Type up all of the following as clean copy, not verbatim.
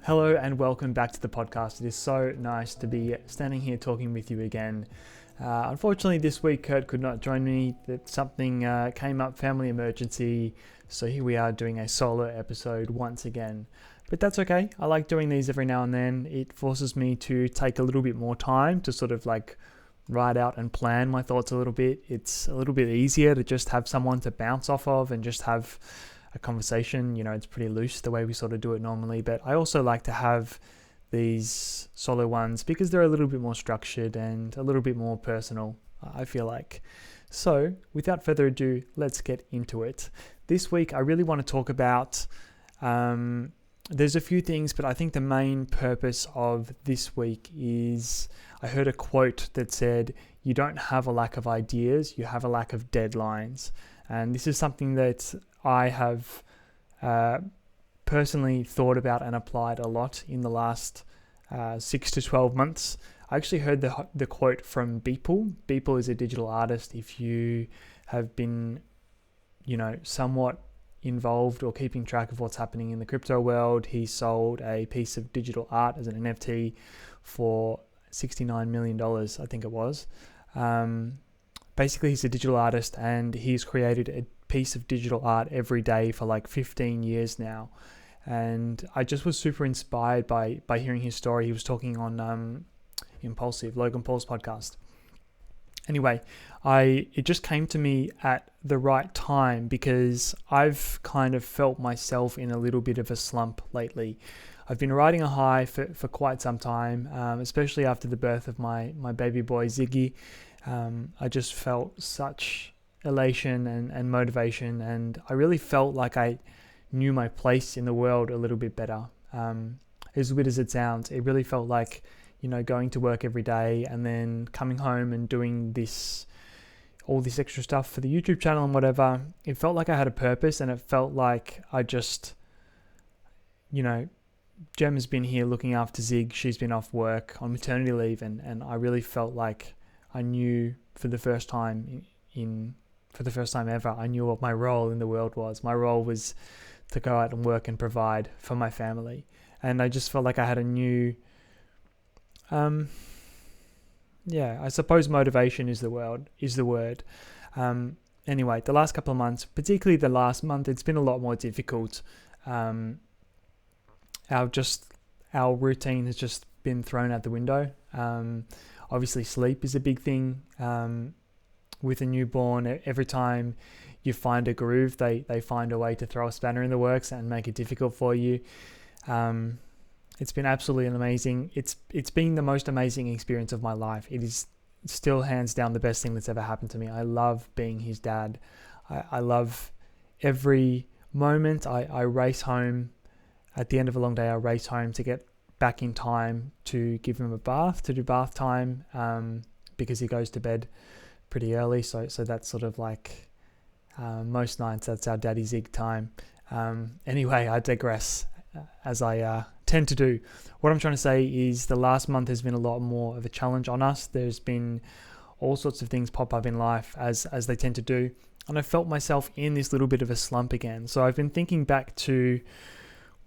Hello and welcome back to the podcast. It is so nice to be standing here talking with you again. Unfortunately, this week Kurt could not join me. Something came up, family emergency, so here we are doing a solo episode once again. But that's okay. I like doing these every now and then. It forces me to take a little bit more time to sort of like write out and plan my thoughts a little bit. It's a little bit easier to just have someone to bounce off of and just have a conversation. You know, it's pretty loose the way we sort of do it normally, but I also like to have these solo ones because they're a little bit more structured and a little bit more personal, I feel like. So without further ado, let's get into it. This week I really want to talk about there's a few things, but I think the main purpose of this week is I heard a quote that said, "You don't have a lack of ideas, you have a lack of deadlines." And this is something that I have personally thought about and applied a lot in the last 6 to 12 months. I actually heard the quote from Beeple. Beeple is a digital artist. If you have been, somewhat involved or keeping track of what's happening in the crypto world, he sold a piece of digital art as an NFT for $69 million, I think it was. Basically, he's a digital artist and he's created a piece of digital art every day for like 15 years now. And I just was super inspired by hearing his story. He was talking on Impulsive, Logan Paul's podcast. Anyway, it just came to me at the right time because I've kind of felt myself in a little bit of a slump lately. I've been riding a high for quite some time, especially after the birth of my baby boy Ziggy. I just felt such elation and motivation, and I really felt like I knew my place in the world a little bit better. As weird as it sounds, it really felt like, going to work every day and then coming home and doing all this extra stuff for the YouTube channel and whatever. It felt like I had a purpose, and it felt like I just, Jem has been here looking after Zig. She's been off work on maternity leave, and I really felt like I knew for the first time ever, I knew what my role in the world was. My role was to go out and work and provide for my family. And I just felt like I had a new, I suppose motivation is the word. Anyway, the last couple of months, particularly the last month, it's been a lot more difficult. Our routine has just been thrown out the window. Obviously, sleep is a big thing. With a newborn, every time you find a groove, they find a way to throw a spanner in the works and make it difficult for you. It's been absolutely amazing. It's been the most amazing experience of my life. It is still hands down the best thing that's ever happened to me. I love being his dad. I love every moment. I race home at the end of a long day. I race home to get back in time to give him a bath, to do bath time, because he goes to bed pretty early. So that's sort of like most nights, that's our daddy Zig time. Anyway, I digress, as I tend to do. What I'm trying to say is the last month has been a lot more of a challenge on us. There's been all sorts of things pop up in life as they tend to do. And I felt myself in this little bit of a slump again. So I've been thinking back to,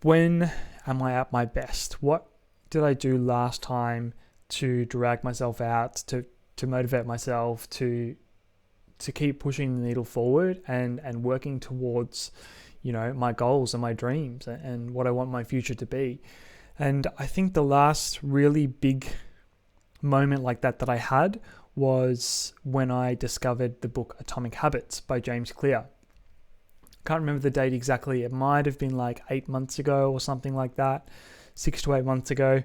when am I at my best? What did I do last time to drag myself out, to motivate myself, to keep pushing the needle forward and working towards, my goals and my dreams and what I want my future to be. And I think the last really big moment like that I had was when I discovered the book Atomic Habits by James Clear. Can't remember the date exactly. It might have been like 8 months ago or something like that, 6 to 8 months ago.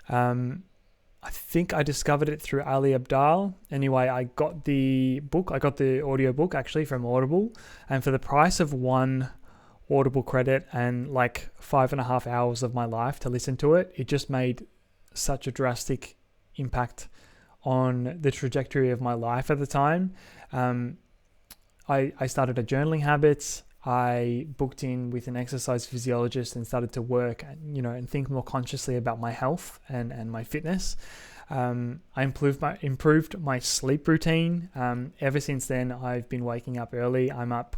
I think I discovered it through Ali Abdaal. Anyway, I got the book. I got the audio book actually from Audible, and for the price of one Audible credit and like 5.5 hours of my life to listen to it, it just made such a drastic impact on the trajectory of my life at the time. I started a journaling habit. I booked in with an exercise physiologist and started to work, and think more consciously about my health and my fitness. I improved my sleep routine. Ever since then, I've been waking up early. I'm up.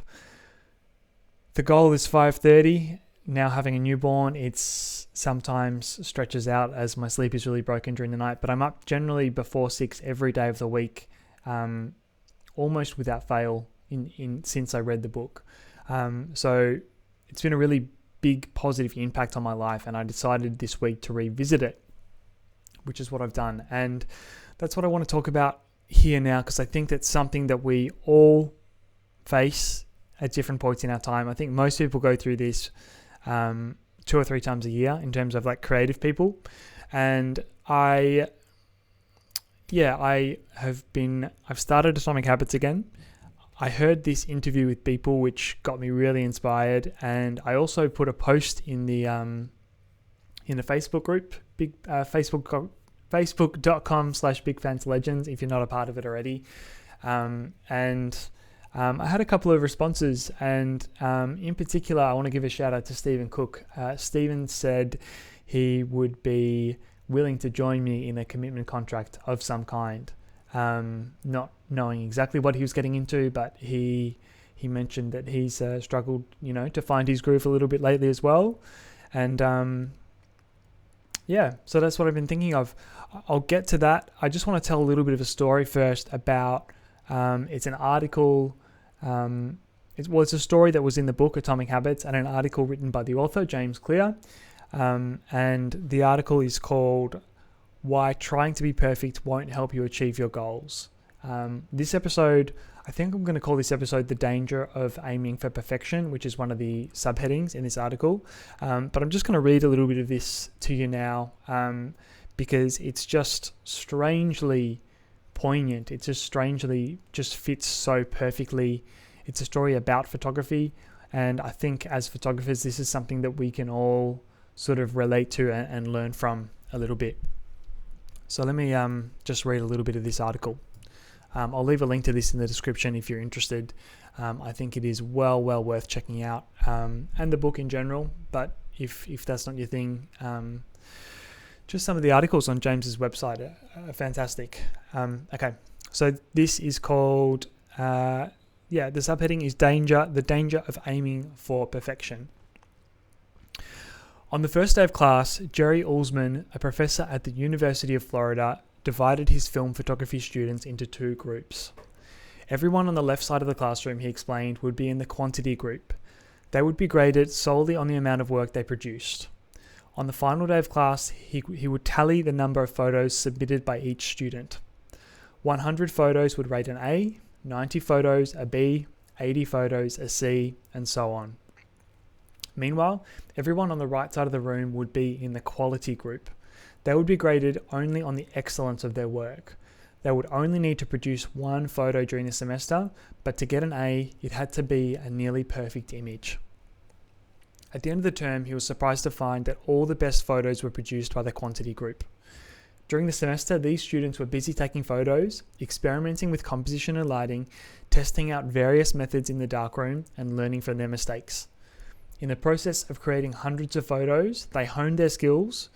The goal is 5:30. Now having a newborn, it's sometimes stretches out as my sleep is really broken during the night, but I'm up generally before 6 every day of the week, almost without fail since I read the book. So it's been a really big positive impact on my life, and I decided this week to revisit it, which is what I've done. And that's what I want to talk about here now, because I think that's something that we all face at different points in our time. I think most people go through this 2 or 3 times a year in terms of like creative people. And I've started Atomic Habits again. I heard this interview with people which got me really inspired, and I also put a post in the Facebook group, facebook.com/bigfanslegends if you're not a part of it already. I had a couple of responses, and in particular, I want to give a shout out to Stephen Cook. Stephen said he would be willing to join me in a commitment contract of some kind, not knowing exactly what he was getting into, but he mentioned that he's struggled, to find his groove a little bit lately as well. And so that's what I've been thinking of. I'll get to that. I just want to tell a little bit of a story first about, it's an article. It's a story that was in the book Atomic Habits, and an article written by the author, James Clear. And the article is called Why Trying to Be Perfect Won't Help You Achieve Your Goals. This episode, I think I'm going to call this episode The Danger of Aiming for Perfection, which is one of the subheadings in this article. But I'm just going to read a little bit of this to you now, because it's just strangely poignant. It just fits so perfectly. It's a story about photography, and I think as photographers, this is something that we can all sort of relate to and learn from a little bit. So let me just read a little bit of this article. I'll leave a link to this in the description if you're interested. I think it is well worth checking out, and the book in general, but if that's not your thing, just some of the articles on James's website are fantastic. Okay, so this is called, the subheading is The Danger of Aiming for Perfection. On the first day of class, Jerry Ullsman, a professor at the University of Florida, divided his film photography students into 2 groups. Everyone on the left side of the classroom, he explained, would be in the quantity group. They would be graded solely on the amount of work they produced. On the final day of class, he would tally the number of photos submitted by each student. 100 photos would rate an A, 90 photos a B, 80 photos a C, and so on. Meanwhile, everyone on the right side of the room would be in the quality group. They would be graded only on the excellence of their work. They would only need to produce 1 photo during the semester, but to get an A, it had to be a nearly perfect image. At the end of the term, he was surprised to find that all the best photos were produced by the quantity group. During the semester, these students were busy taking photos, experimenting with composition and lighting, testing out various methods in the darkroom, and learning from their mistakes. In the process of creating hundreds of photos, they honed their skills.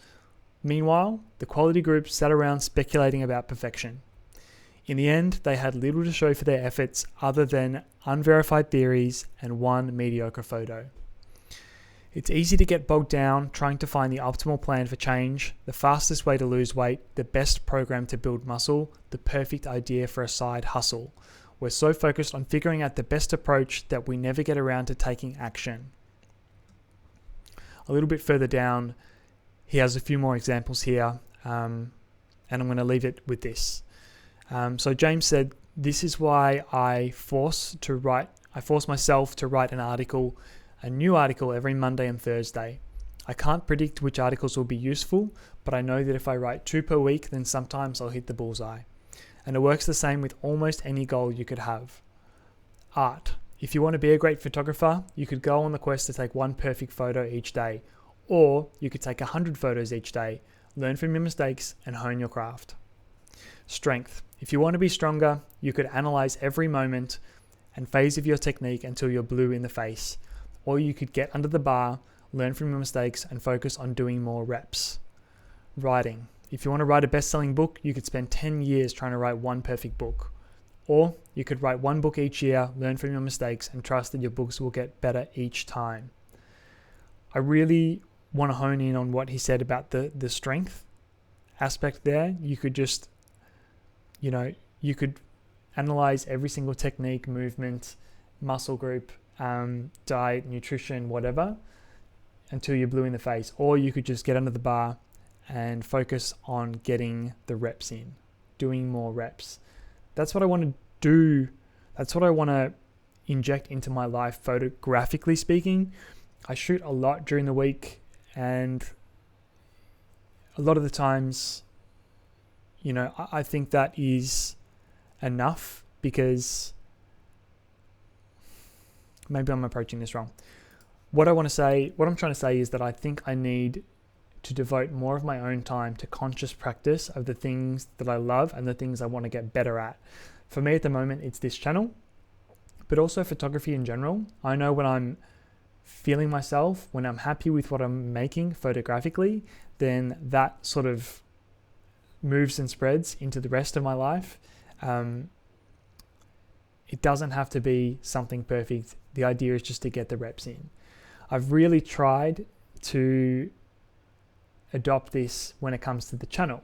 Meanwhile, the quality group sat around speculating about perfection. In the end, they had little to show for their efforts other than unverified theories and 1 mediocre photo. It's easy to get bogged down trying to find the optimal plan for change, the fastest way to lose weight, the best program to build muscle, the perfect idea for a side hustle. We're so focused on figuring out the best approach that we never get around to taking action. A little bit further down, he has a few more examples here, and I'm going to leave it with this. So James said, "This is why I force myself to write a new article every Monday and Thursday. I can't predict which articles will be useful, but I know that if I write 2 per week, then sometimes I'll hit the bullseye. And it works the same with almost any goal you could have. Art. If you want to be a great photographer, you could go on the quest to take 1 perfect photo each day, or you could take 100 photos each day, learn from your mistakes, and hone your craft. Strength. If you want to be stronger, you could analyze every moment and phase of your technique until you're blue in the face, or you could get under the bar, learn from your mistakes, and focus on doing more reps. Writing. If you want to write a best-selling book, you could spend 10 years trying to write one perfect book. Or you could write one book each year, learn from your mistakes, and trust that your books will get better each time. I really want to hone in on what he said about the strength aspect there. You could just, you could analyze every single technique, movement, muscle group, diet, nutrition, whatever, until you're blue in the face. Or you could just get under the bar and focus on getting the reps in, doing more reps. That's what I want to do. That's what I want to inject into my life, photographically speaking. I shoot a lot during the week, and a lot of the times, I think that is enough, because maybe I'm approaching this wrong. What I'm trying to say is that I think I need to devote more of my own time to conscious practice of the things that I love and the things I want to get better at. For me at the moment, it's this channel, but also photography in general. I know when I'm feeling myself, when I'm happy with what I'm making photographically, then that sort of moves and spreads into the rest of my life. It doesn't have to be something perfect. The idea is just to get the reps in. I've really tried to adopt this when it comes to the channel.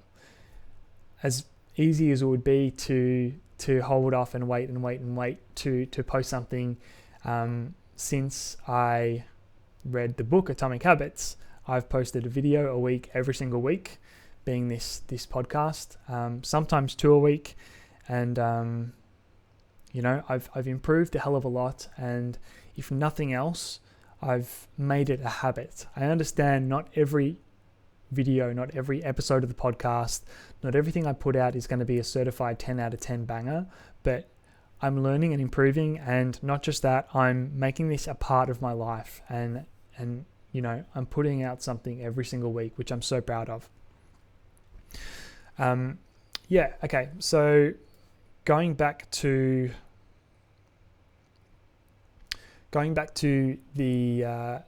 As easy as it would be to hold off and wait to post something, since I read the book Atomic Habits, I've posted a video a week every single week, being this podcast, sometimes 2 a week, and I've improved a hell of a lot, and if nothing else, I've made it a habit. I understand not every video, not every episode of the podcast, not everything I put out is going to be a certified 10 out of 10 banger, but I'm learning and improving, and not just that, I'm making this a part of my life, and I'm putting out something every single week, which I'm so proud of. Okay, so going back to the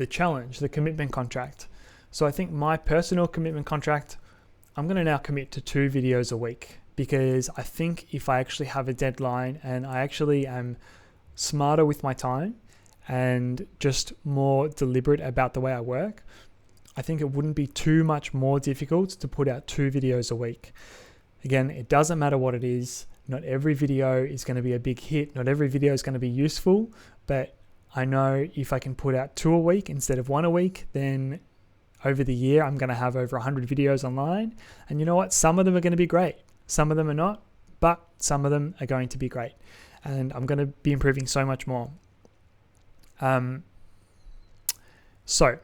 challenge, the commitment contract. So I think my personal commitment contract, I'm going to now commit to 2 videos a week, because I think if I actually have a deadline and I actually am smarter with my time and just more deliberate about the way I work, I think it wouldn't be too much more difficult to put out 2 videos a week. Again, it doesn't matter what it is. Not every video is going to be a big hit. Not every video is going to be useful, but I know if I can put out 2 a week instead of 1 a week, then over the year, I'm going to have over 100 videos online. And you know what? Some of them are going to be great. Some of them are not, but some of them are going to be great. And I'm going to be improving so much more. So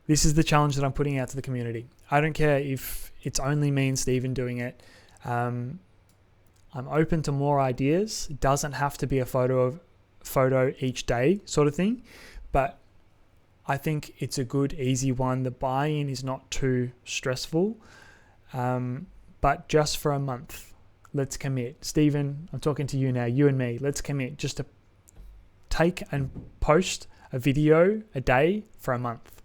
this is the challenge that I'm putting out to the community. I don't care if it's only me and Stephen doing it. I'm open to more ideas. It doesn't have to be a photo each day sort of thing, but I think it's a good, easy one. The buy-in is not too stressful, but just for a month, let's commit. Stephen, I'm talking to you now, you and me, let's commit just to take and post a video a day for a month.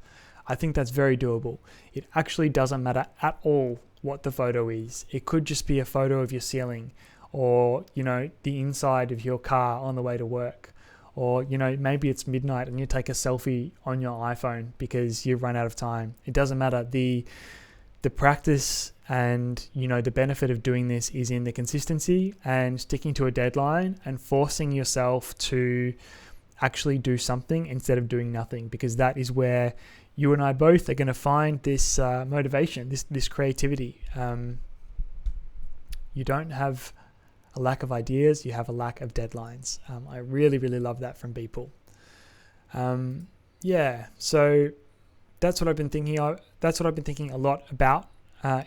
I think that's very doable. It actually doesn't matter at all what the photo is. It could just be a photo of your ceiling, or, the inside of your car on the way to work. Or, maybe it's midnight and you take a selfie on your iPhone because you've run out of time. It doesn't matter. The practice and, the benefit of doing this is in the consistency and sticking to a deadline and forcing yourself to actually do something instead of doing nothing, because that is where you and I both are going to find this motivation, this creativity. You don't have a lack of ideas, you have a lack of deadlines. I really, really love that from people. So that's what I've been thinking of. That's what I've been thinking a lot about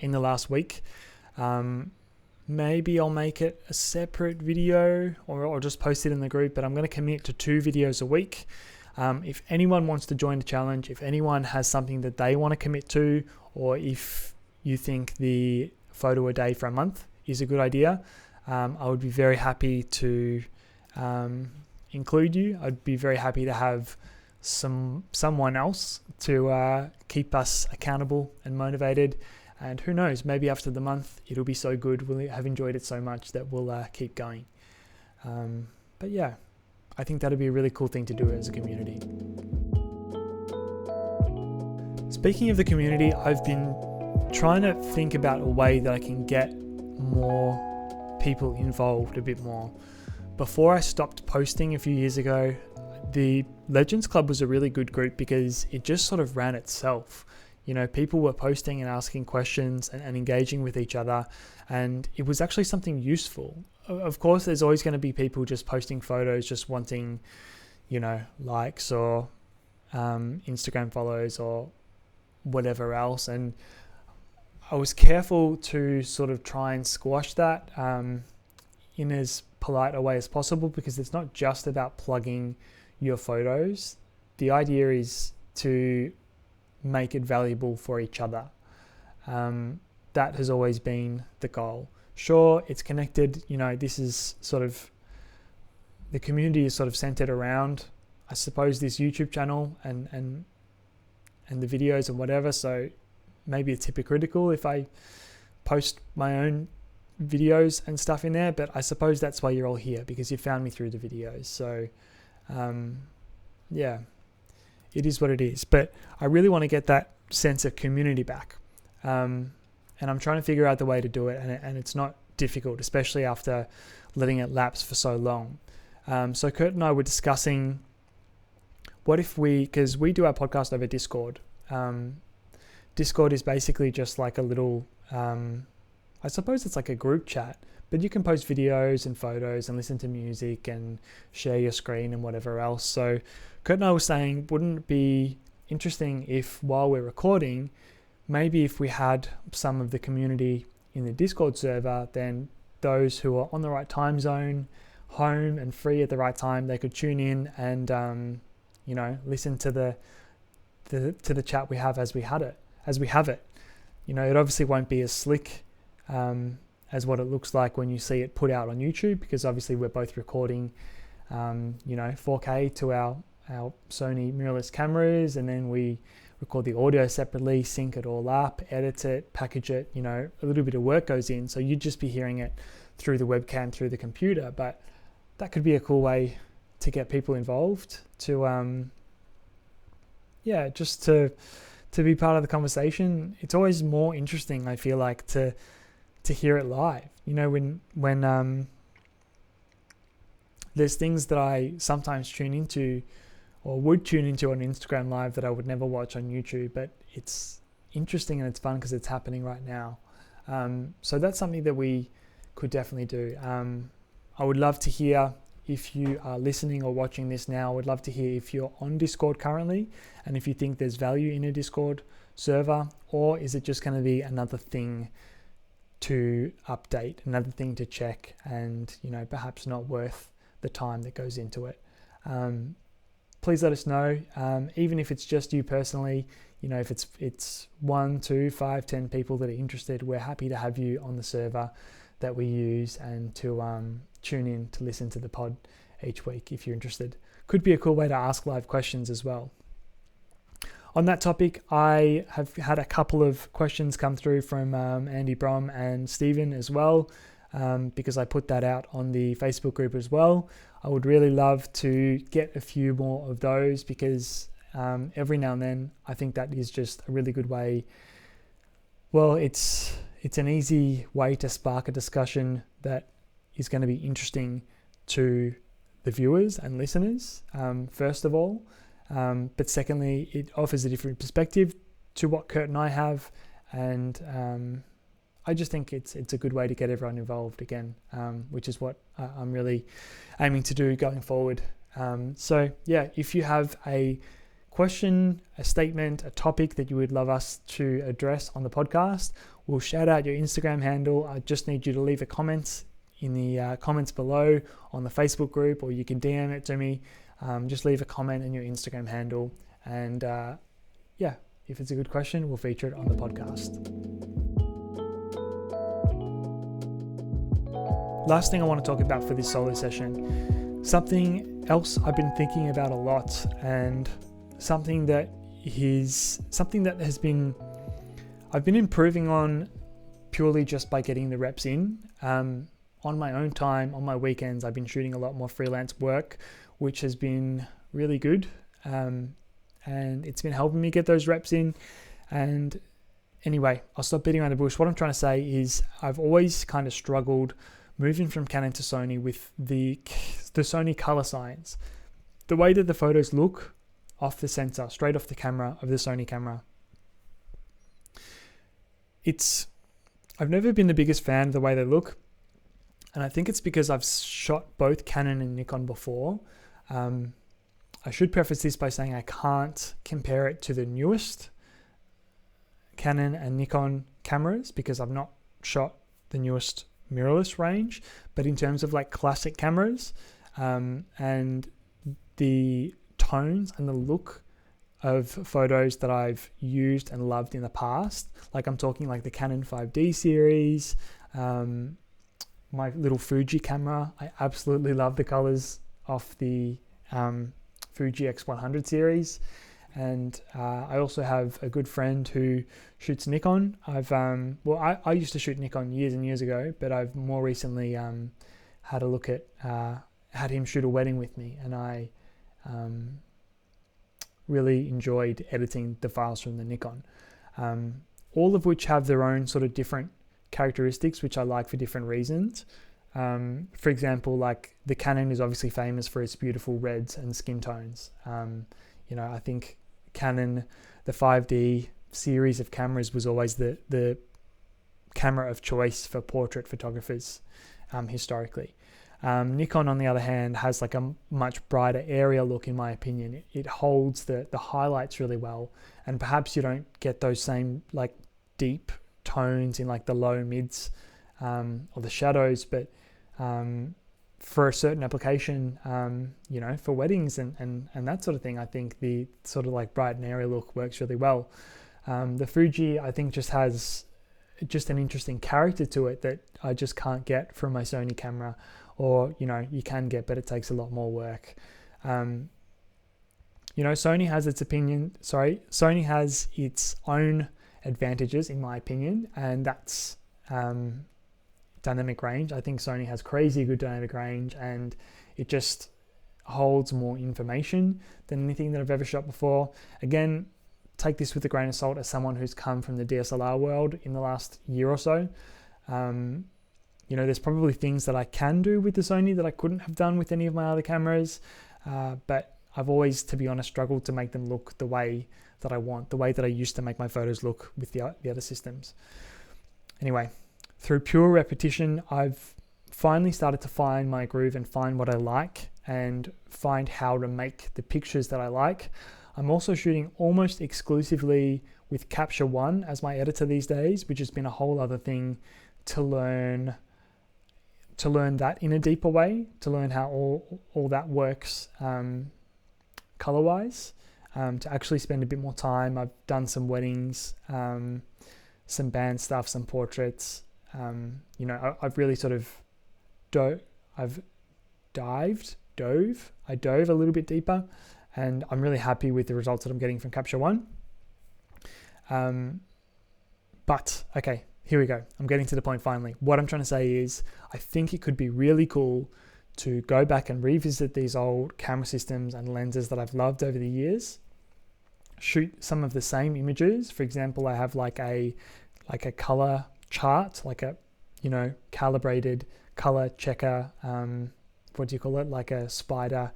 in the last week. Maybe I'll make it a separate video, or I'll just post it in the group, but I'm going to commit to 2 videos a week. If anyone wants to join the challenge, if anyone has something that they want to commit to, or if you think the photo a day for a month is a good idea, I would be very happy to include you. I'd be very happy to have someone else to keep us accountable and motivated. And who knows, maybe after the month, it'll be so good, we'll have enjoyed it so much that we'll keep going. But yeah, I think that'd be a really cool thing to do as a community. Speaking of the community, I've been trying to think about a way that I can get more people involved a bit more. Before I stopped posting a few years ago, the Legends Club was a really good group because it just sort of ran itself. People were posting and asking questions and engaging with each other, and it was actually something useful. Of course, there's always going to be people just posting photos, just wanting, likes or Instagram follows or whatever else. And I was careful to sort of try and squash that in as polite a way as possible, because it's not just about plugging your photos. The idea is to make it valuable for each other. That has always been the goal. Sure, it's connected, this is sort of, the community is sort of centered around, I suppose, this YouTube channel and the videos and whatever. So maybe it's hypocritical if I post my own videos and stuff in there, but I suppose that's why you're all here, because you found me through the videos. So yeah, it is what it is. But I really want to get that sense of community back. And I'm trying to figure out the way to do it. And it's not difficult, especially after letting it lapse for so long. So Kurt and I were discussing, what if because we do our podcast over Discord. Discord is basically just like a little, I suppose it's like a group chat, but you can post videos and photos and listen to music and share your screen and whatever else. So Kurt and I were saying, wouldn't it be interesting if while we're recording, maybe if we had some of the community in the Discord server, then those who are on the right time zone, home and free at the right time, they could tune in and, listen to the chat we have as we have it. It obviously won't be as slick as what it looks like when you see it put out on YouTube, because obviously we're both recording, 4K to our Sony mirrorless cameras, and then we record the audio separately, sync it all up, edit it, package it, a little bit of work goes in. So you'd just be hearing it through the webcam, through the computer, but that could be a cool way to get people involved, to, just to be part of the conversation. It's always more interesting, I feel like, to hear it live. When there's things that I sometimes tune into or would tune into on Instagram Live that I would never watch on YouTube, but it's interesting and it's fun because it's happening right now. So that's something that we could definitely do. I would love to hear if you are listening or watching this now. I would love to hear if you're on Discord currently, and if you think there's value in a Discord server, or is it just going to be another thing to update, another thing to check, and perhaps not worth the time that goes into it. Please let us know, even if it's just you personally. If it's 1, 2, 5, 10 people that are interested, we're happy to have you on the server that we use and to tune in to listen to the pod each week if you're interested. Could be a cool way to ask live questions as well. On that topic, I have had a couple of questions come through from Andy Brom and Stephen as well, because I put that out on the Facebook group as well. I would really love to get a few more of those, because every now and then I think that is just a really good way. Well, it's an easy way to spark a discussion that is going to be interesting to the viewers and listeners, first of all. But secondly, it offers a different perspective to what Kurt and I have, and I just think it's a good way to get everyone involved again, which is what I'm really aiming to do going forward. So yeah, if you have a question, a statement, a topic that you would love us to address on the podcast, we'll shout out your Instagram handle. I just need you to leave a comment in the comments below on the Facebook group, or you can DM it to me. Just leave a comment in your Instagram handle, and if it's a good question, we'll feature it on the podcast. Last thing I want to talk about for this solo session, something else I've been thinking about a lot, and something that has been, I've been improving on purely just by getting the reps in. On my own time, on my weekends, I've been shooting a lot more freelance work, which has been really good. And it's been helping me get those reps in. And anyway, I'll stop beating around the bush. What I'm trying to say is I've always kind of struggled moving from Canon to Sony with the Sony color science. The way that the photos look off the sensor, straight off the camera of the Sony camera. I've never been the biggest fan of the way they look. And I think it's because I've shot both Canon and Nikon before. I should preface this by saying I can't compare it to the newest Canon and Nikon cameras because I've not shot the newest mirrorless range. But in terms of like classic cameras and the tones and the look of photos that I've used and loved in the past, like I'm talking like the Canon 5D series, my little Fuji camera. I absolutely love the colors of the Fuji X100 series. And I also have a good friend who shoots Nikon. I used to shoot Nikon years and years ago, but I've more recently had a look at, had him shoot a wedding with me, and I really enjoyed editing the files from the Nikon. All of which have their own sort of different characteristics, which I like for different reasons. For example, like the Canon is obviously famous for its beautiful reds and skin tones. I think Canon, the 5D series of cameras was always the camera of choice for portrait photographers historically. Nikon, on the other hand, has like a much brighter, airier look, in my opinion. It holds the highlights really well, and perhaps you don't get those same like deep tones in like the low mids or the shadows, but for a certain application, for weddings and that sort of thing, I think the sort of like bright and airy look works really well. The Fuji, I think, just has just an interesting character to it that I just can't get from my Sony camera, or, you can get, but it takes a lot more work. Sony has its own advantages, in my opinion, and that's dynamic range. I think Sony has crazy good dynamic range, and it just holds more information than anything that I've ever shot before. Again, take this with a grain of salt as someone who's come from the DSLR world in the last year or so. There's probably things that I can do with the Sony that I couldn't have done with any of my other cameras, but I've always, to be honest, struggled to make them look the way that I want, the way that I used to make my photos look with the other systems. Anyway, through pure repetition, I've finally started to find my groove and find what I like and find how to make the pictures that I like. I'm also shooting almost exclusively with Capture One as my editor these days, which has been a whole other thing to learn that in a deeper way, to learn how all that works color-wise, to actually spend a bit more time. I've done some weddings, some band stuff, some portraits. I've really sort of dove a little bit deeper, and I'm really happy with the results that I'm getting from Capture One. But okay, here we go. I'm getting to the point finally. What I'm trying to say is I think it could be really cool to go back and revisit these old camera systems and lenses that I've loved over the years, shoot some of the same images. For example, I have like a color chart, like a calibrated color checker, what do you call it, like a spider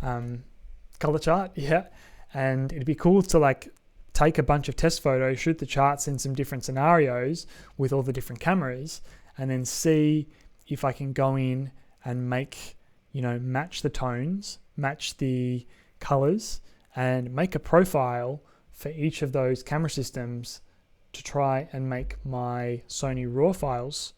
color chart. Yeah. And it'd be cool to like take a bunch of test photos, shoot the charts in some different scenarios with all the different cameras, and then see if I can go in and make, match the tones, match the colors, and make a profile for each of those camera systems to try and make my Sony RAW files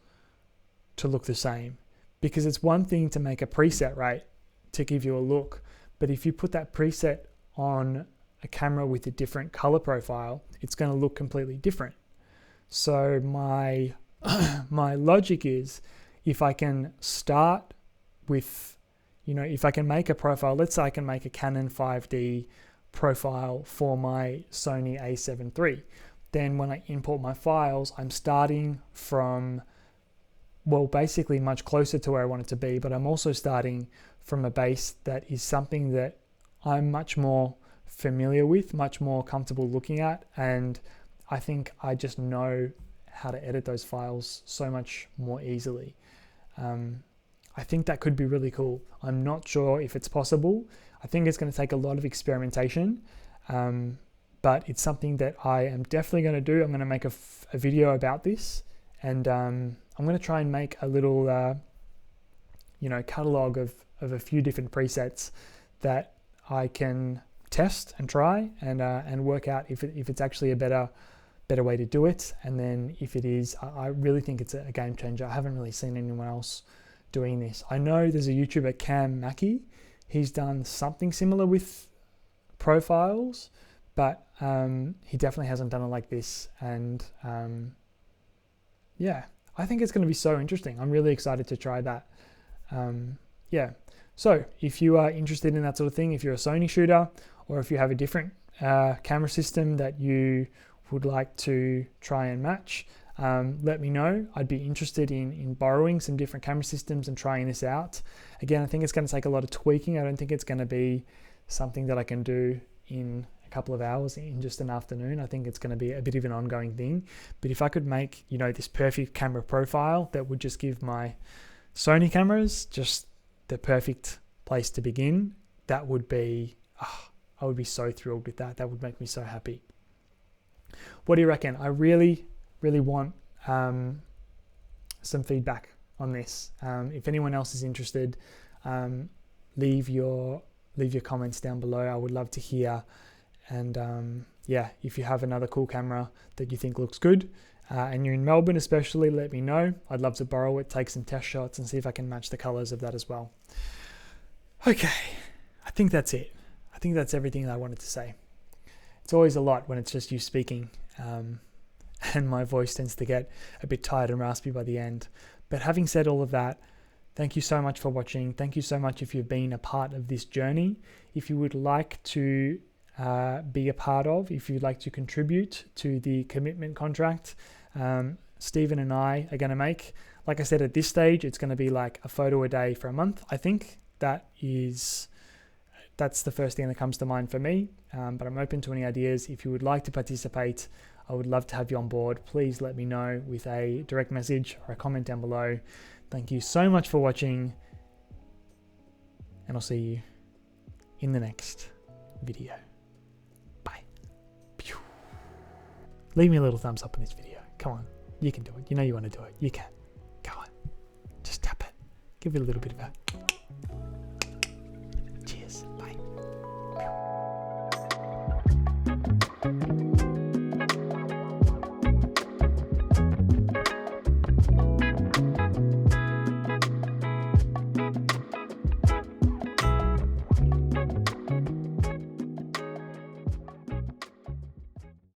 to look the same. Because it's one thing to make a preset, right, to give you a look, but if you put that preset on a camera with a different color profile, it's going to look completely different. So my logic is, if I can start with, if I can make a profile, let's say I can make a Canon 5D profile for my Sony A7 III, then when I import my files, I'm starting from, well, basically much closer to where I want it to be, but I'm also starting from a base that is something that I'm much more familiar with, much more comfortable looking at, and I think I just know how to edit those files so much more easily. I think that could be really cool. I'm not sure if it's possible. I think it's going to take a lot of experimentation, but it's something that I am definitely going to do. I'm going to make a video about this, and I'm going to try and make a little, catalog of a few different presets that I can test and try and work out if it's actually a better way to do it. And then if it is, I really think it's a game changer. I haven't really seen anyone else doing this. I know there's a YouTuber, Cam Mackey. He's done something similar with profiles, but he definitely hasn't done it like this. And I think it's going to be so interesting. I'm really excited to try that. So if you are interested in that sort of thing, if you're a Sony shooter, or if you have a different camera system that you would like to try and match, let me know. I'd be interested in borrowing some different camera systems and trying this out. Again, I think it's going to take a lot of tweaking. I don't think it's going to be something that I can do in a couple of hours in just an afternoon. I think it's going to be a bit of an ongoing thing. But if I could make, this perfect camera profile that would just give my Sony cameras just the perfect place to begin, that would be, I would be so thrilled with that. That would make me so happy. What do you reckon? I really, really want some feedback on this. If anyone else is interested, leave your comments down below. I would love to hear. And if you have another cool camera that you think looks good, and you're in Melbourne especially, let me know. I'd love to borrow it, take some test shots, and see if I can match the colors of that as well. Okay, I think that's it. I think that's everything that I wanted to say. It's always a lot when it's just you speaking, and my voice tends to get a bit tired and raspy by the end. But having said all of that, thank you so much for watching. Thank you so much if you've been a part of this journey. If you would like to be a part of, if you'd like to contribute to the commitment contract, Stephen and I are going to make, like I said, at this stage, it's going to be like a photo a day for a month. I think that's the first thing that comes to mind for me, but I'm open to any ideas. If you would like to participate, I would love to have you on board. Please let me know with a direct message or a comment down below. Thank you so much for watching, and I'll see you in the next video. Bye. Pew. Leave me a little thumbs up on this video. Come on, you can do it. You know you want to do it. You can. Go on. Just tap it. Give it a little bit of a